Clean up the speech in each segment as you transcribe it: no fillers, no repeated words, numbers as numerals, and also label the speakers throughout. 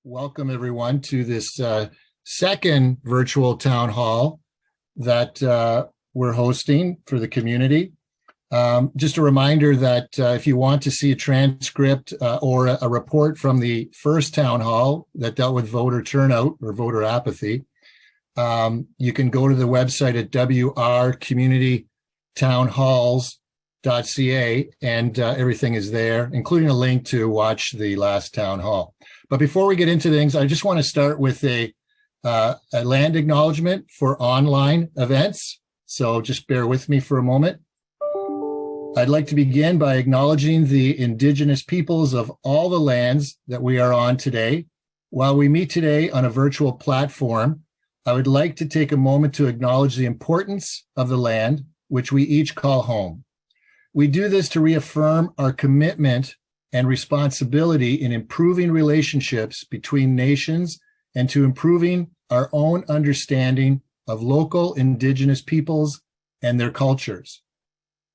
Speaker 1: Welcome everyone to this second virtual town hall that we're hosting for the community. Just a reminder that if you want to see a transcript or a report from the first town hall that dealt with voter turnout or voter apathy, you can go to the website at wrcommunitytownhalls.ca and everything is there, including a link to watch the last town hall. But before we get into things, I just want to start with a land acknowledgement for online events. So just bear with me for a moment. I'd like to begin by acknowledging the Indigenous peoples of all the lands that we are on today. While we meet today on a virtual platform, I would like to take a moment to acknowledge the importance of the land, which we each call home. We do this to reaffirm our commitment and responsibility in improving relationships between nations and to improving our own understanding of local Indigenous peoples and their cultures.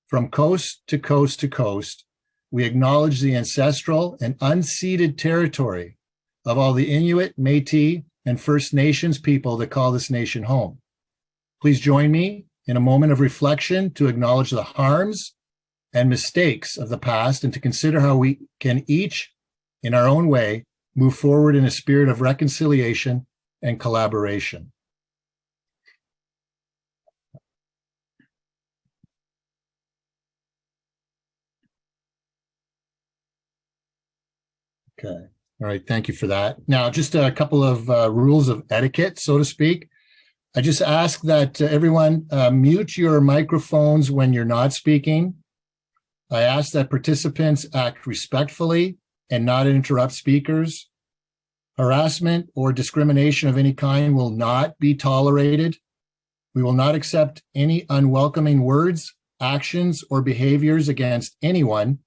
Speaker 1: From coast to coast to coast, we acknowledge the ancestral and unceded territory of all the Inuit, Métis, and First Nations people that call this nation home. Please join me in a moment of reflection to acknowledge the harms and mistakes of the past and to consider how we can each, in our own way, move forward in a spirit of reconciliation and collaboration. Okay. All right. Thank you for that. Now, just a couple of rules of etiquette, so to speak. I just ask that everyone mute your microphones when you're not speaking. I ask that participants act respectfully and not interrupt speakers. Harassment or discrimination of any kind will not be tolerated. We will not accept any unwelcoming words, actions, or behaviors against anyone.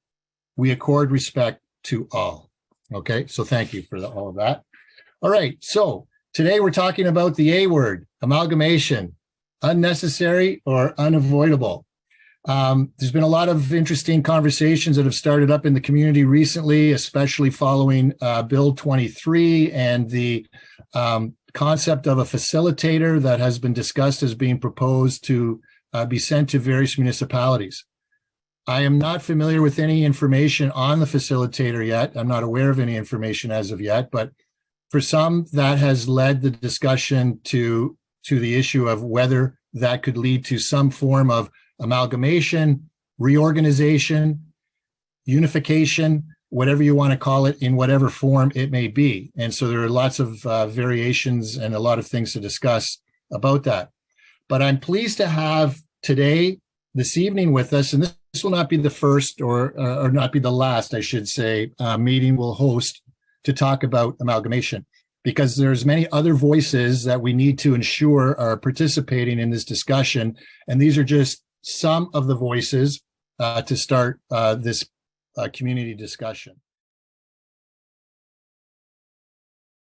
Speaker 1: We accord respect to all. Okay, so thank you for all of that. All right, so today we're talking about the A word, amalgamation, unnecessary or unavoidable. There's been a lot of interesting conversations that have started up in the community recently, especially following Bill 23 and the concept of a facilitator that has been discussed as being proposed to be sent to various municipalities. I am not familiar with any information on the facilitator yet. I'm not aware of any information as of yet, but for some, that has led the discussion to the issue of whether that could lead to some form of amalgamation, reorganization, unification, whatever you want to call it, in whatever form it may be. And so there are lots of variations and a lot of things to discuss about that. But I'm pleased to have today, this evening with us, and this will not be the first or not be the last, I should say, meeting we'll host to talk about amalgamation, because there's many other voices that we need to ensure are participating in this discussion. And these are just some of the voices to start this community discussion.